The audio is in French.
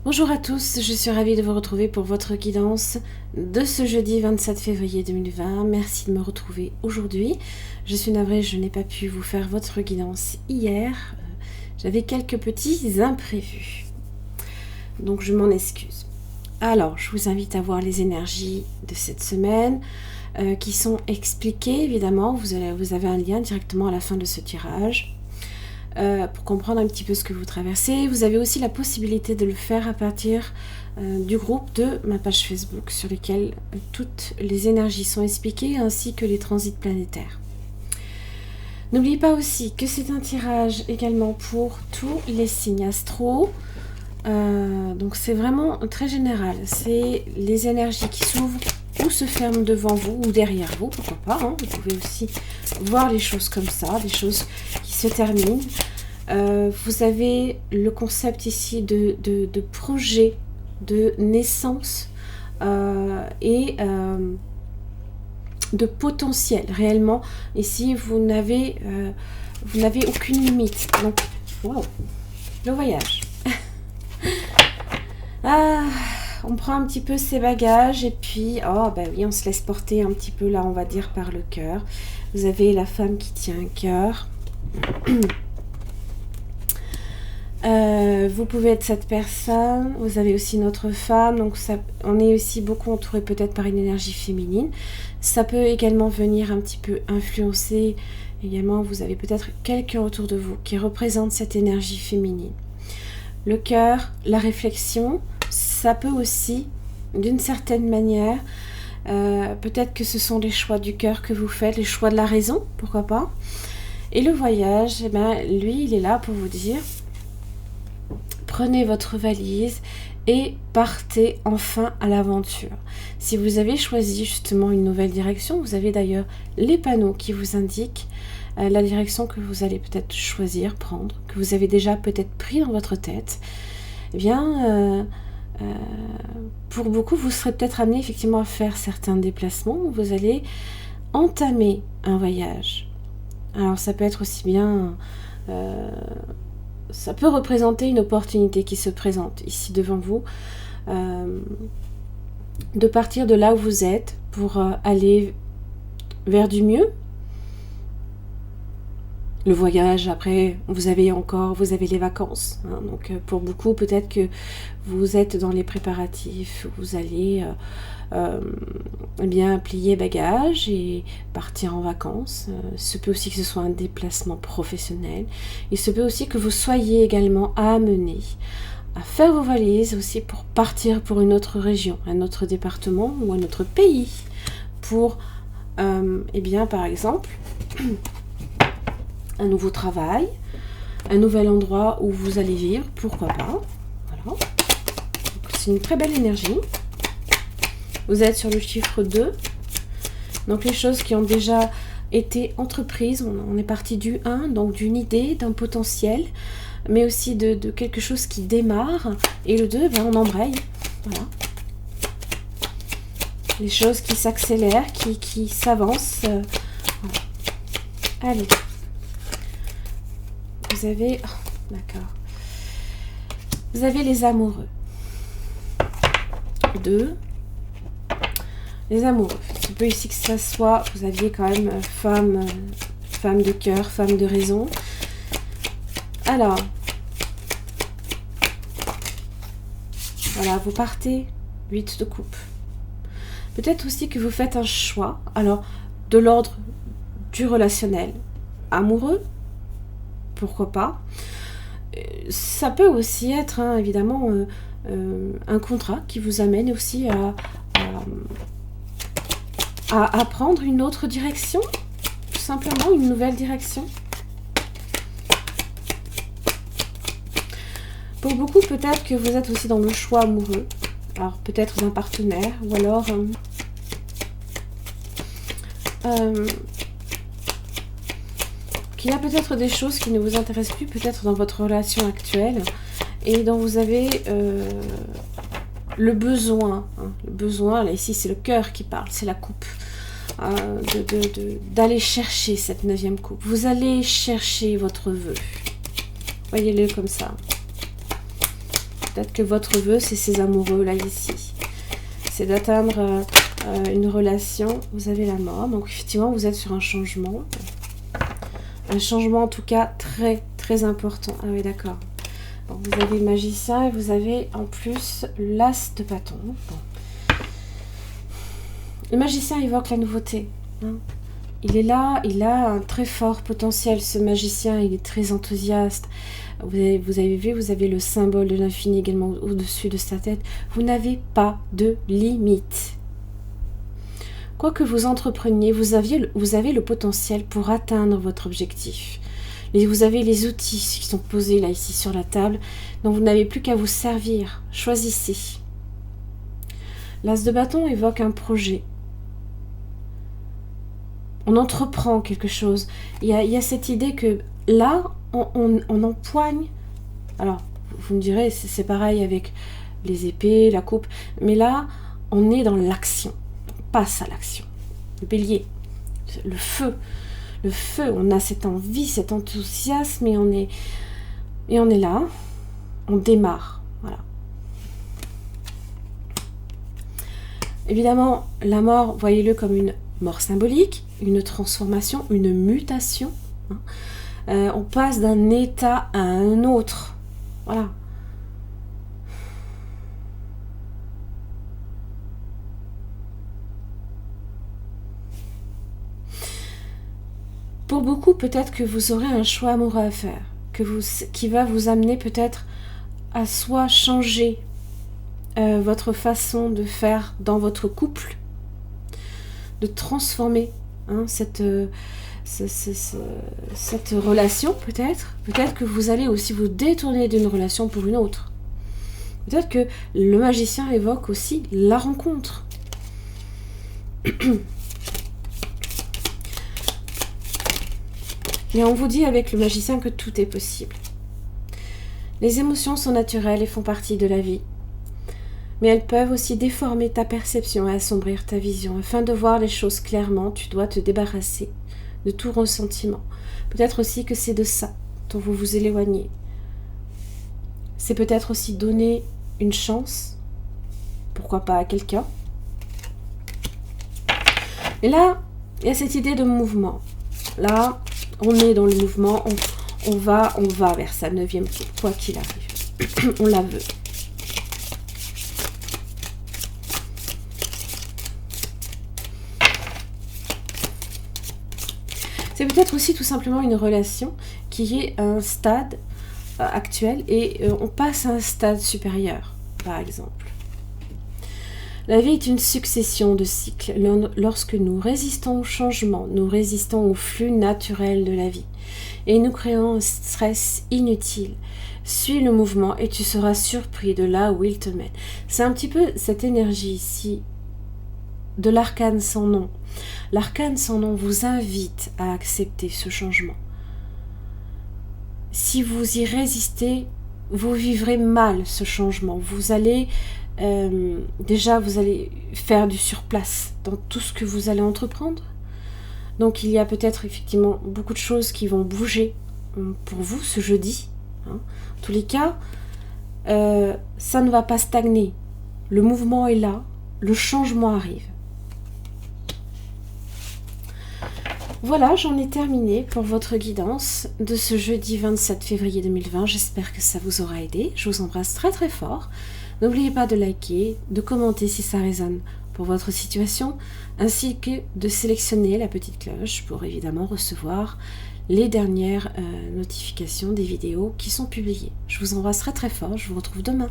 Bonjour à tous, je suis ravie de vous retrouver pour votre guidance de ce jeudi 27 février 2020. Merci de me retrouver aujourd'hui. Je suis navrée, je n'ai pas pu vous faire votre guidance hier. J'avais quelques petits imprévus. Donc je m'en excuse. Alors, je vous invite à voir les énergies de cette semaine qui sont expliquées, évidemment. Vous avez un lien directement à la fin de ce tirage. Pour comprendre un petit peu ce que vous traversez. Vous avez aussi la possibilité de le faire à partir du groupe de ma page Facebook sur lequel toutes les énergies sont expliquées ainsi que les transits planétaires. N'oubliez pas aussi que c'est un tirage également pour tous les signes astro. Donc c'est vraiment très général. C'est les énergies qui s'ouvrent ou se ferment devant vous ou derrière vous, pourquoi pas, hein. Vous pouvez aussi voir les choses comme ça, des choses qui se terminent. Vous avez le concept ici de projet, de naissance et de potentiel. Réellement, ici, vous n'avez aucune limite. Donc, wow, le voyage. On prend un petit peu ses bagages et puis, oh ben oui, on se laisse porter un petit peu là, on va dire, par le cœur. Vous avez la femme qui tient un cœur. Vous pouvez être cette personne. Vous avez aussi notre femme. Donc ça, on est aussi beaucoup entouré peut-être par une énergie féminine. Ça peut également venir un petit peu influencer. Également, vous avez peut-être quelqu'un autour de vous qui représente cette énergie féminine. Le cœur, la réflexion, ça peut aussi, d'une certaine manière, peut-être que ce sont les choix du cœur que vous faites, les choix de la raison, pourquoi pas. Et le voyage, eh ben, lui, il est là pour vous dire, prenez votre valise et partez enfin à l'aventure. Si vous avez choisi justement une nouvelle direction, vous avez d'ailleurs les panneaux qui vous indiquent la direction que vous allez peut-être choisir, prendre, que vous avez déjà peut-être pris dans votre tête. Eh bien, pour beaucoup, vous serez peut-être amené effectivement à faire certains déplacements où vous allez entamer un voyage. Alors ça peut être aussi bien... ça peut représenter une opportunité qui se présente ici devant vous, de partir de là où vous êtes pour aller vers du mieux. Le voyage, après, vous avez les vacances. Hein, donc pour beaucoup, peut-être que vous êtes dans les préparatifs, vous allez eh bien plier bagages et partir en vacances. Il se peut aussi que ce soit un déplacement professionnel. Il se peut aussi que vous soyez également amené à faire vos valises aussi pour partir pour une autre région, un autre département ou un autre pays. Pour, eh bien, par exemple... un nouveau travail, un nouvel endroit où vous allez vivre, pourquoi pas. Voilà. C'est une très belle énergie. Vous êtes sur le chiffre 2. Donc les choses qui ont déjà été entreprises, on est parti du 1, donc d'une idée, d'un potentiel, mais aussi de quelque chose qui démarre. Et le 2, ben, on embraye. Voilà. Les choses qui s'accélèrent, qui s'avancent. Voilà. Allez. Vous avez... Oh, d'accord. Vous avez les amoureux. 2. Les amoureux. Il peut ici que ça soit... Vous aviez quand même femme de cœur, femme de raison. Alors. Voilà, vous partez. 8 de coupe. Peut-être aussi que vous faites un choix. Alors, de l'ordre du relationnel. Amoureux. Pourquoi pas. Ça peut aussi être, hein, évidemment, un contrat qui vous amène aussi à prendre une autre direction, tout simplement une nouvelle direction. Pour beaucoup, peut-être que vous êtes aussi dans le choix amoureux, alors peut-être d'un partenaire, ou alors... il y a peut-être des choses qui ne vous intéressent plus, peut-être dans votre relation actuelle, et dont vous avez le besoin. Hein, le besoin, là ici c'est le cœur qui parle, c'est la coupe. D'aller chercher cette 9e coupe. Vous allez chercher votre vœu. Voyez-le comme ça. Peut-être que votre vœu, c'est ces amoureux là ici. C'est d'atteindre une relation. Vous avez la mort. Donc effectivement, vous êtes sur un changement. Un changement en tout cas très très important. Ah oui, d'accord. Bon, vous avez le magicien et vous avez en plus l'as de bâton. Bon. Le magicien évoque la nouveauté. Hein. Il est là, il a un très fort potentiel. Ce magicien, il est très enthousiaste. Vous avez vu, vous avez le symbole de l'infini également au-dessus de sa tête. Vous n'avez pas de limite. Quoi que vous entrepreniez, vous avez le potentiel pour atteindre votre objectif. Vous avez les outils qui sont posés là, ici, sur la table, donc vous n'avez plus qu'à vous servir. Choisissez. L'as de bâton évoque un projet. On entreprend quelque chose. Il y a cette idée que là, on empoigne. Alors, vous me direz, c'est pareil avec les épées, la coupe, mais là, on est dans l'action. Passe à l'action. Le bélier, le feu, on a cette envie, cet enthousiasme et on est là, on démarre, voilà. Évidemment, la mort, voyez-le comme une mort symbolique, une transformation, une mutation. Hein. On passe d'un état à un autre, voilà. Pour beaucoup, peut-être que vous aurez un choix amoureux à faire, qui va vous amener peut-être à soit changer votre façon de faire dans votre couple, de transformer cette relation peut-être. Peut-être que vous allez aussi vous détourner d'une relation pour une autre. Peut-être que le magicien évoque aussi la rencontre. Et on vous dit avec le magicien que tout est possible. Les émotions sont naturelles et font partie de la vie. Mais elles peuvent aussi déformer ta perception et assombrir ta vision. Afin de voir les choses clairement, tu dois te débarrasser de tout ressentiment. Peut-être aussi que c'est de ça dont vous vous éloignez. C'est peut-être aussi donner une chance, pourquoi pas à quelqu'un. Et là, il y a cette idée de mouvement. Là, on est dans le mouvement, on va vers sa 9e tour, quoi qu'il arrive. On la veut. C'est peut-être aussi tout simplement une relation qui est à un stade actuel et on passe à un stade supérieur, par exemple. La vie est une succession de cycles. Lorsque nous résistons au changement, nous résistons au flux naturel de la vie. Et nous créons un stress inutile. Suis le mouvement et tu seras surpris de là où il te mène. C'est un petit peu cette énergie ici de l'arcane sans nom. L'arcane sans nom vous invite à accepter ce changement. Si vous y résistez, vous vivrez mal ce changement. Vous allez déjà vous allez faire du surplace dans tout ce que vous allez entreprendre. Donc il y a peut-être effectivement beaucoup de choses qui vont bouger pour vous ce jeudi. En tous les cas, ça ne va pas stagner. Le mouvement est là, le changement arrive. Voilà, j'en ai terminé pour votre guidance de ce jeudi 27 février 2020. J'espère que ça vous aura aidé. Je vous embrasse très très fort. N'oubliez pas de liker, de commenter si ça résonne pour votre situation, ainsi que de sélectionner la petite cloche pour évidemment recevoir les dernières notifications des vidéos qui sont publiées. Je vous embrasse très très fort, je vous retrouve demain.